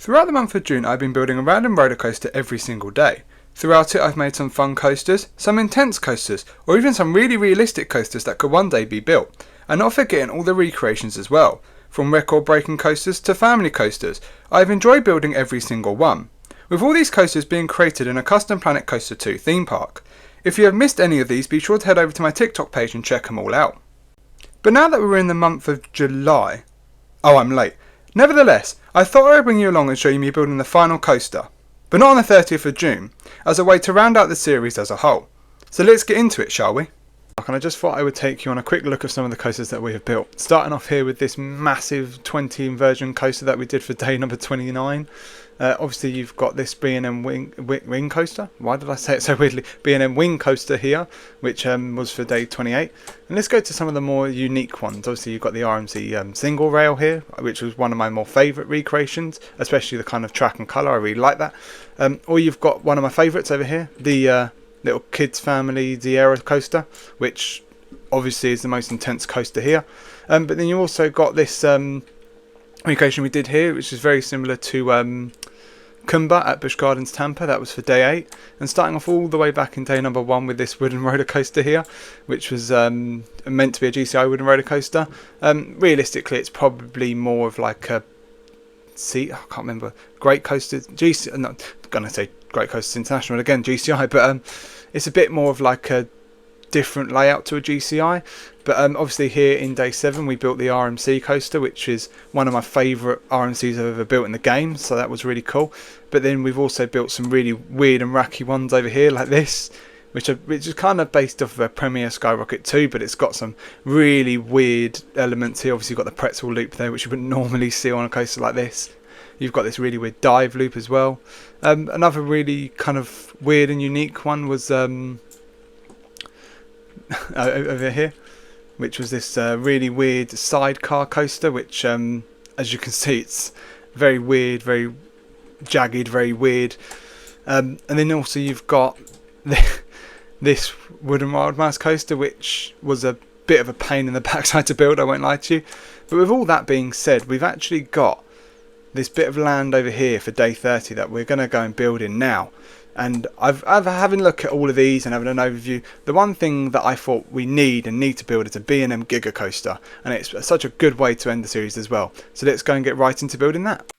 Throughout the month of June, I've been building a random roller coaster every single day. Throughout it, I've made some fun coasters, some intense coasters, or even some really realistic coasters that could one day be built. And not forgetting all the recreations as well. From record-breaking coasters to family coasters, I've enjoyed building every single one. With all these coasters being created in a custom Planet Coaster 2 theme park. If you have missed any of these, be sure to head over to my TikTok page and check them all out. But now that we're in the month of July... Oh, I'm late. Nevertheless, I thought I would bring you along and show you me building the final coaster. But not on the 30th of June, as a way to round out the series as a whole. So let's get into it, shall we? And I just thought I would take you on a quick look of some of the coasters that we have built. Starting off here with this massive 20 inversion coaster that we did for day number 29. Obviously you've got this B&M wing coaster. Why did I say it so weirdly? B&M wing coaster here, which was for day 28. And let's go to some of the more unique ones. Obviously you've got the RMC single rail here, which was one of my more favourite recreations, especially the kind of track and colour. I really like that. Or you've got one of my favourites over here, the little kids family Zierer coaster, which obviously is the most intense coaster here. But then you also got this recreation we did here, which is very similar to Kumba at Busch Gardens Tampa. That was for day 8, and starting off all the way back in day number 1 with this wooden roller coaster here, which was meant to be a GCI wooden roller coaster. Realistically it's probably more of like a I can't remember, Great Coasters GCI, I'm not gonna say Great Coasters International again, GCI, but it's a bit more of like a different layout to a GCI. But obviously here in day 7 we built the RMC coaster, which is one of my favourite RMCs I've ever built in the game, so that was really cool. But then we've also built some really weird and wacky ones over here like this, which is kind of based off of a Premier Skyrocket 2, but it's got some really weird elements here. Obviously you've got the pretzel loop there, which you wouldn't normally see on a coaster like this. You've got this really weird dive loop as well. Another really kind of weird and unique one was over here, which was this really weird sidecar coaster, which as you can see it's very weird, very jagged, very weird. And then also you've got this wooden wild mouse coaster, which was a bit of a pain in the backside to build, I won't lie to you. But with all that being said, we've actually got this bit of land over here for day 30 that we're going to go and build in now. And I've having a look at all of these and having an overview, the one thing that I thought we need to build is a B&M Giga Coaster, and it's such a good way to end the series as well. So let's go and get right into building that.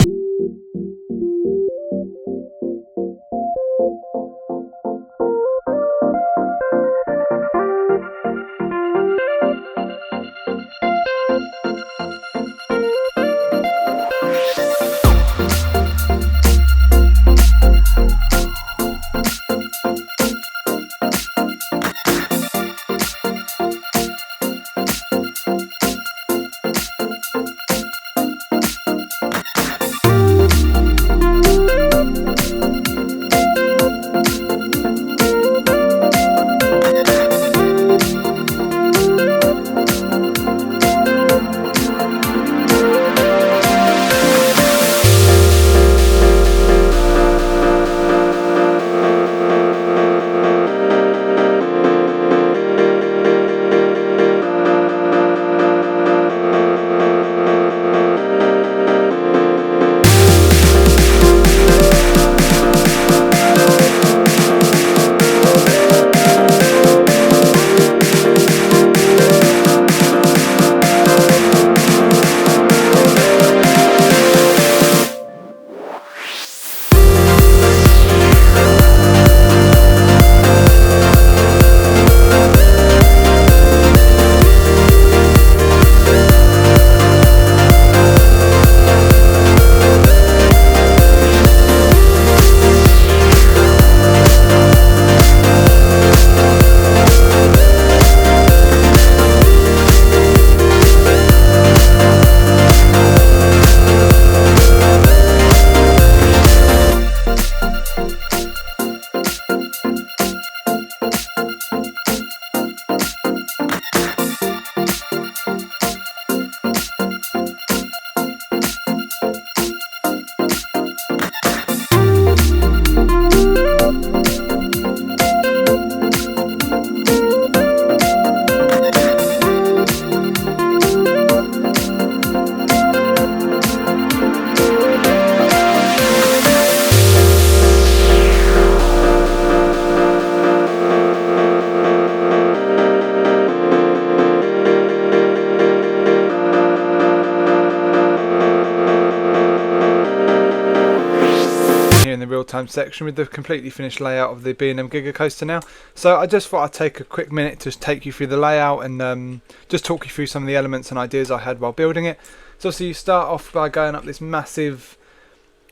the real-time section with the completely finished layout of the B&M Giga Coaster now. So I just thought I'd take a quick minute to take you through the layout and just talk you through some of the elements and ideas I had while building it. So obviously you start off by going up this massive,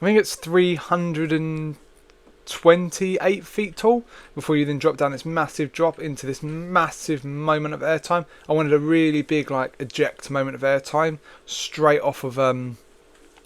I think it's 328 feet tall, before you then drop down this massive drop into this massive moment of airtime. I wanted a really big like eject moment of airtime straight off of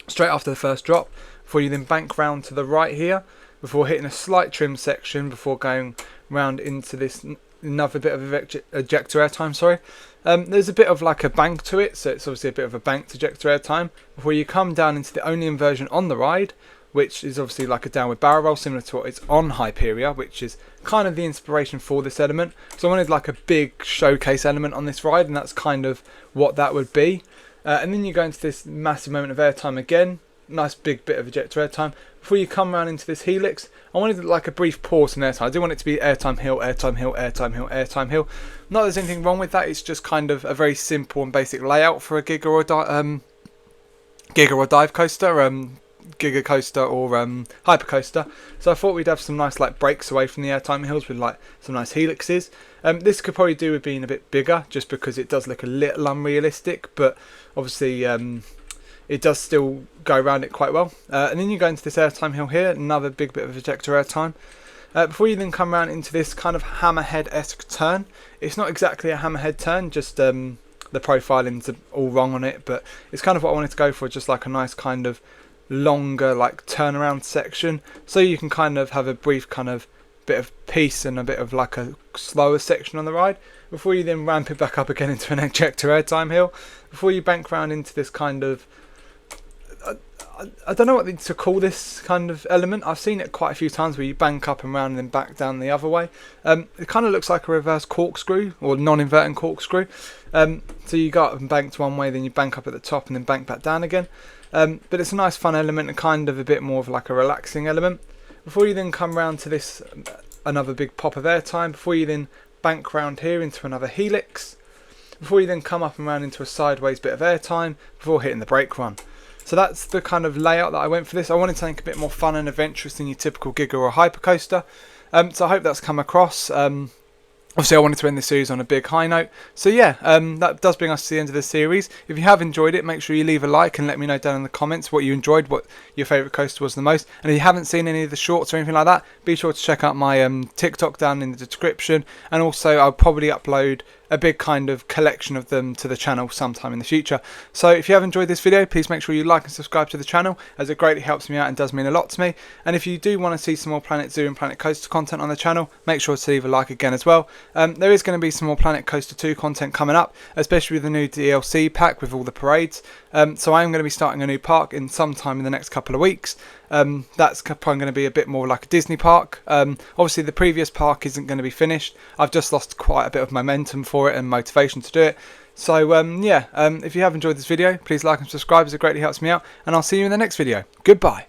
straight after the first drop, before you then bank round to the right here, before hitting a slight trim section, before going round into this another bit of ejector airtime. Sorry, there's a bit of like a bank to it, so it's obviously a bit of a banked ejector airtime before you come down into the only inversion on the ride, which is obviously like a downward barrel roll similar to what it's on Hyperia, which is kind of the inspiration for this element. So I wanted like a big showcase element on this ride, and that's kind of what that would be. And then you go into this massive moment of airtime again, nice big bit of ejector airtime. Before you come around into this helix, I wanted like a brief pause in airtime. I do want it to be airtime hill, airtime hill, airtime hill, airtime hill. Not that there's anything wrong with that, it's just kind of a very simple and basic layout for a Giga or dive coaster, Giga coaster or hyper coaster. So I thought we'd have some nice like breaks away from the airtime hills with like some nice helixes. This could probably do with being a bit bigger, just because it does look a little unrealistic, but obviously it does still go around it quite well. And then you go into this airtime hill here, another big bit of ejector airtime. Before you then come around into this kind of hammerhead-esque turn. It's not exactly a hammerhead turn, just the profiling's all wrong on it, but it's kind of what I wanted to go for, just like a nice kind of longer like turnaround section, so you can kind of have a brief kind of bit of peace and a bit of like a slower section on the ride, before you then ramp it back up again into an ejector airtime hill, before you bank round into this kind of I don't know what to call this kind of element. I've seen it quite a few times where you bank up and round and then back down the other way. It kind of looks like a reverse corkscrew or non-inverting corkscrew. So you go up and bank one way, then you bank up at the top and then bank back down again. But it's a nice fun element and kind of a bit more of like a relaxing element. Before you then come round to this another big pop of airtime, before you then bank round here into another helix, before you then come up and round into a sideways bit of airtime before hitting the brake run. So that's the kind of layout that I went for this. I wanted something a bit more fun and adventurous than your typical Giga or Hyper coaster. So I hope that's come across. Obviously I wanted to end this series on a big high note. So yeah, that does bring us to the end of the series. If you have enjoyed it, make sure you leave a like and let me know down in the comments what you enjoyed, what your favourite coaster was the most. And if you haven't seen any of the shorts or anything like that, be sure to check out my TikTok down in the description. And also I'll probably upload a big kind of collection of them to the channel sometime in the future. So if you have enjoyed this video, please make sure you like and subscribe to the channel, as it greatly helps me out and does mean a lot to me. And if you do want to see some more Planet Zoo and Planet Coaster content on the channel, make sure to leave a like again as well. There is going to be some more Planet Coaster 2 content coming up, especially with the new DLC pack with all the parades. So I am going to be starting a new park in sometime in the next couple of weeks. That's probably going to be a bit more like a Disney park. Obviously the previous park isn't going to be finished. I've just lost quite a bit of momentum for it and motivation to do it. So if you have enjoyed this video, please like and subscribe, as it greatly helps me out, and I'll see you in the next video. Goodbye.